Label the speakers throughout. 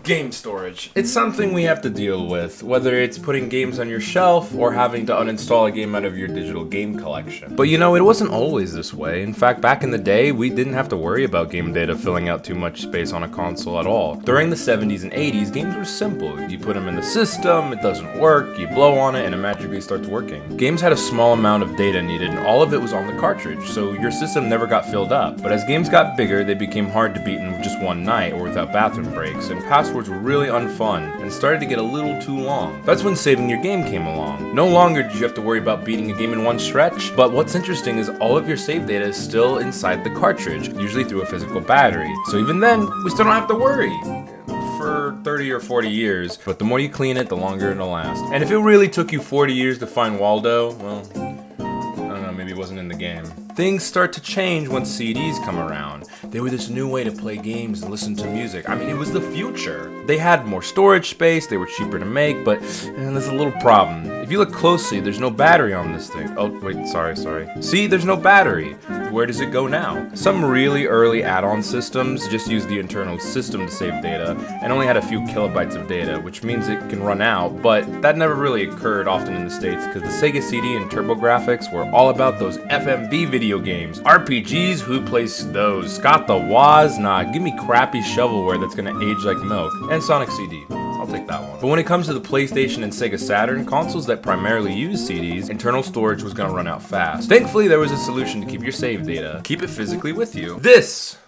Speaker 1: Game storage. It's something we have to deal with, whether it's putting games on your shelf or having to uninstall a game out of your digital game collection. But you know, it wasn't always this way. In fact, back in the day, we didn't have to worry about game data filling out too much space on a console at all. During the 70s and 80s, games were simple. You put them in the system, it doesn't work, you blow on it, and it magically starts working. Games had a small amount of data needed, and all of it was on the cartridge, so your system never got filled up. But as games got bigger, they became hard to beat in just one night or without bathroom breaks, and passwords were really unfun and started to get a little too long. That's when saving your game came along. No longer did you have to worry about beating a game in one stretch, but what's interesting is all of your save data is still inside the cartridge, usually through a physical battery. So even then, we still don't have to worry for 30 or 40 years, but the more you clean it, the longer it'll last. And if it really took you 40 years to find Waldo, well, I don't know, maybe it wasn't in the game. Things start to change when CDs come around. They were this new way to play games and listen to music. I mean, it was the future. They had more storage space, they were cheaper to make, but there's a little problem. If you look closely, there's no battery on this thing. Oh, wait, sorry. See, there's no battery. Where does it go now? Some really early add-on systems just use the internal system to save data and only had a few kilobytes of data, which means it can run out, but that never really occurred often in the States because the Sega CD and TurboGrafx were all about those FMV video games. RPGs, who plays those? Scott the Woz? Nah, give me crappy shovelware that's gonna age like milk. And Sonic CD. I'll take that one. But when it comes to the PlayStation and Sega Saturn, consoles that primarily use CDs, internal storage was gonna run out fast. Thankfully, there was a solution to keep your save data. Keep it physically with you. This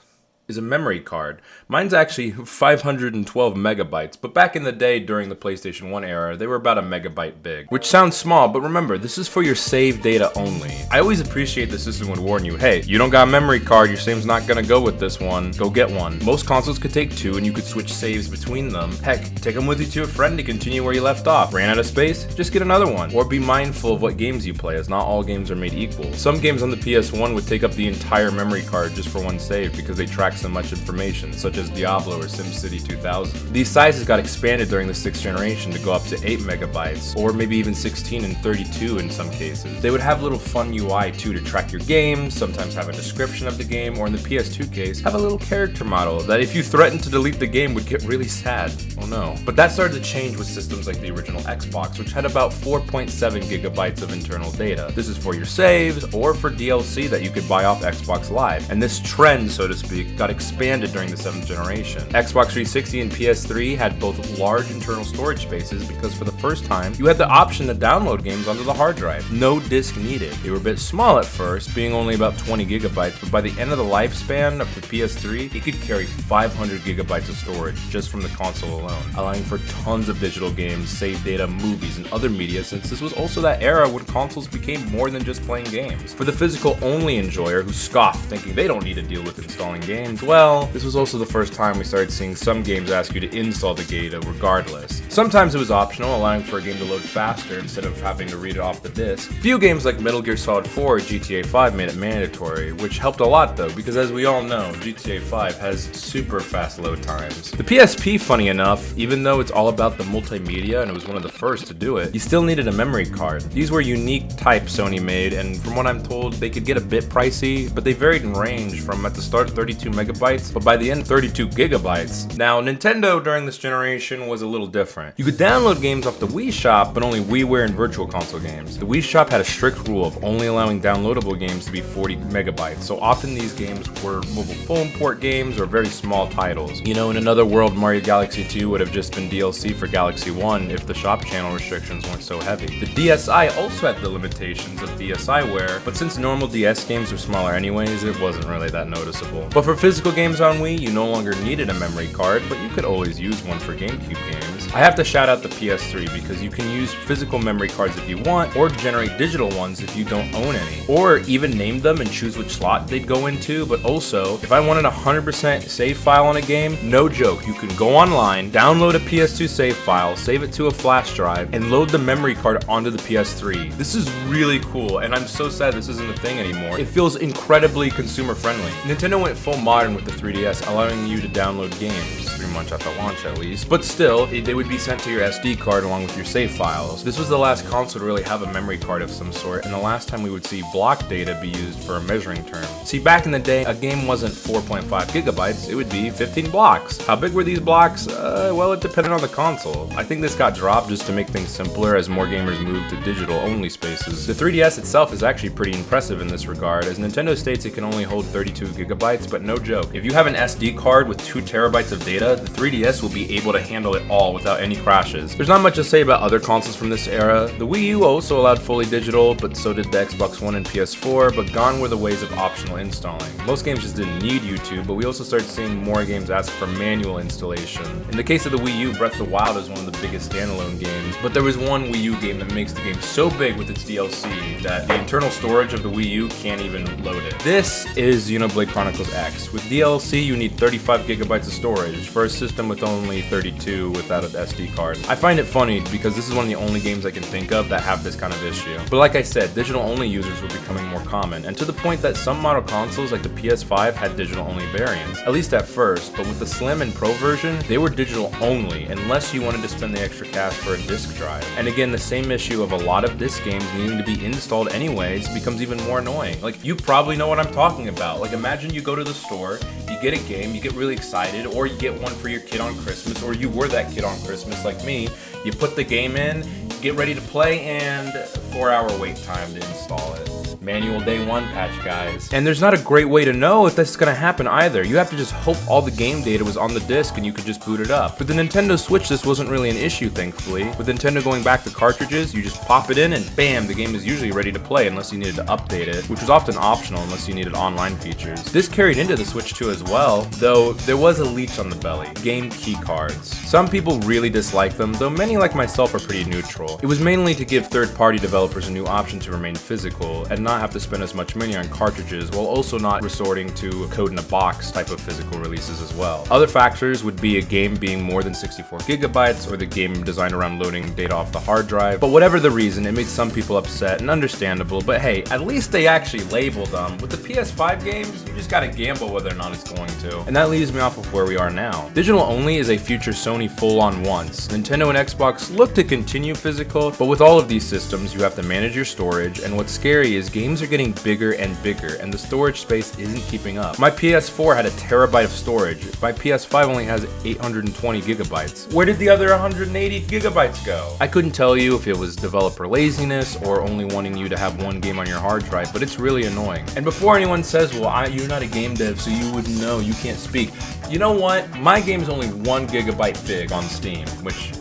Speaker 1: is a memory card. Mine's actually 512 megabytes, but back in the day during the PlayStation 1 era, they were about a megabyte big, which sounds small, but remember, this is for your save data only. I always appreciate the system would warn you, hey, you don't got a memory card, your save's not gonna go with this one, go get one. Most consoles could take two and you could switch saves between them. Heck, take them with you to a friend to continue where you left off. Ran out of space? Just get another one. Or be mindful of what games you play, as not all games are made equal. Some games on the PS1 would take up the entire memory card just for one save because they track so much information, such as Diablo or SimCity 2000. These sizes got expanded during the 6th generation to go up to 8 megabytes, or maybe even 16 and 32 in some cases. They would have little fun UI too to track your games, sometimes have a description of the game, or in the PS2 case, have a little character model that if you threatened to delete the game would get really sad. Oh no. But that started to change with systems like the original Xbox, which had about 4.7 gigabytes of internal data. This is for your saves, or for DLC that you could buy off Xbox Live. And this trend, so to speak, got expanded during the 7th generation. Xbox 360 and PS3 had both large internal storage spaces because for the first time, you had the option to download games onto the hard drive. No disk needed. They were a bit small at first, being only about 20 gigabytes, but by the end of the lifespan of the PS3, it could carry 500 gigabytes of storage just from the console alone, allowing for tons of digital games, save data, movies, and other media, since this was also that era when consoles became more than just playing games. For the physical-only enjoyer who scoffed, thinking they don't need to deal with installing games, well, this was also the first time we started seeing some games ask you to install the data regardless. Sometimes it was optional, allowing for a game to load faster instead of having to read it off the disc. Few games like Metal Gear Solid 4 or GTA 5 made it mandatory, which helped a lot though, because as we all know, GTA 5 has super fast load times. The PSP, funny enough, even though it's all about the multimedia and it was one of the first to do it, you still needed a memory card. These were unique types Sony made, and from what I'm told, they could get a bit pricey, but they varied in range from at the start 32 megabytes, but by the end 32 gigabytes. Now, Nintendo during this generation was a little different. You could download games off the Wii Shop, but only WiiWare and Virtual Console games. The Wii Shop had a strict rule of only allowing downloadable games to be 40 megabytes, so often these games were mobile phone port games or very small titles. You know, in another world, Mario Galaxy 2 would have just been DLC for Galaxy 1 if the shop channel restrictions weren't so heavy. The DSi also had the limitations of DSiWare, but since normal DS games are smaller anyways, it wasn't really that noticeable. But for physical games on Wii, you no longer needed a memory card, but you could always use one for GameCube games. I have to shout out the PS3 because you can use physical memory cards if you want, or generate digital ones if you don't own any, or even name them and choose which slot they'd go into. But also, if I wanted a 100% save file on a game, no joke, you can go online, download a PS2 save file, save it to a flash drive, and load the memory card onto the PS3. This is really cool, and I'm so sad this isn't a thing anymore. It feels incredibly consumer friendly. Nintendo went full modern with the 3DS, allowing you to download games, pretty much at the launch at least, but still, they would be sent to your SD card along along with your save files. This was the last console to really have a memory card of some sort, and the last time we would see block data be used for a measuring term. See, back in the day, a game wasn't 4.5 gigabytes, it would be 15 blocks. How big were these blocks? Well, it depended on the console. I think this got dropped just to make things simpler as more gamers moved to digital-only spaces. The 3DS itself is actually pretty impressive in this regard, as Nintendo states it can only hold 32 gigabytes, but no joke. If you have an SD card with 2 terabytes of data, the 3DS will be able to handle it all without any crashes. There's not much to say about other consoles from this era. The Wii U also allowed fully digital, but so did the Xbox One and PS4, but gone were the ways of optional installing. Most games just didn't need YouTube, but we also started seeing more games ask for manual installation. In the case of the Wii U, Breath of the Wild is one of the biggest standalone games, but there was one Wii U game that makes the game so big with its DLC that the internal storage of the Wii U can't even load it. This is Xenoblade Chronicles X. With DLC, you need 35 gigabytes of storage for a system with only 32 without an SD card. I find it funny because this is one of the only games I can think of that have this kind of issue. But like I said, digital-only users were becoming more common, and to the point that some model consoles like the PS5 had digital-only variants, at least at first, but with the Slim and Pro version, they were digital-only unless you wanted to spend the extra cash for a disc drive. And again, the same issue of a lot of disc games needing to be installed anyways becomes even more annoying. Like, you probably know what I'm talking about. Like, imagine you go to the store, you get a game, you get really excited, or you get one for your kid on Christmas, or you were that kid on Christmas like me, you put the game in, get ready to play, and 4-hour wait time to install it. Manual day one patch, guys. And there's not a great way to know if this is gonna happen either. You have to just hope all the game data was on the disc and you could just boot it up. With the Nintendo Switch, this wasn't really an issue, thankfully. With Nintendo going back to cartridges, you just pop it in and bam, the game is usually ready to play unless you needed to update it, which was often optional unless you needed online features. This carried into the Switch 2 as well, though there was a leech on the belly: game key cards. Some people really dislike them, though many like myself are pretty neutral. It was mainly to give third-party developers a new option to remain physical and not have to spend as much money on cartridges, while also not resorting to a code in a box type of physical releases as well. Other factors would be a game being more than 64 gigabytes or the game designed around loading data off the hard drive. But whatever the reason, it made some people upset and understandable, but hey, at least they actually labeled them. With the PS5 games, you just gotta gamble whether or not it's going to. And that leaves me off of where we are now. Digital only is a future Sony full-on once. Nintendo and Xbox look to continue physical, but with all of these systems, you have to manage your storage, and what's scary is games are getting bigger and bigger, and the storage space isn't keeping up. My PS4 had a terabyte of storage. My PS5 only has 820 gigabytes. Where did the other 180 gigabytes go? I couldn't tell you if it was developer laziness or only wanting you to have one game on your hard drive, but it's really annoying. And before anyone says, well, you're not a game dev, so you wouldn't know, you can't speak. You know what? My game is only 1 gigabyte big on Steam, which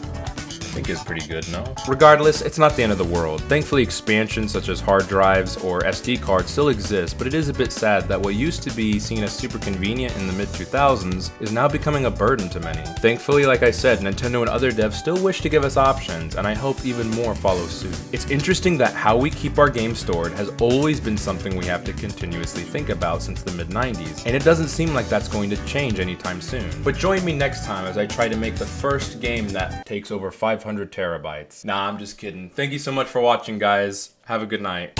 Speaker 1: I think is pretty good, no? Regardless, it's not the end of the world. Thankfully, expansions such as hard drives or SD cards still exist, but it is a bit sad that what used to be seen as super convenient in the mid-2000s is now becoming a burden to many. Thankfully, like I said, Nintendo and other devs still wish to give us options, and I hope even more follow suit. It's interesting that how we keep our games stored has always been something we have to continuously think about since the mid-90s, and it doesn't seem like that's going to change anytime soon. But join me next time as I try to make the first game that takes over 500 terabytes. Nah, I'm just kidding. Thank you so much for watching, guys. Have a good night.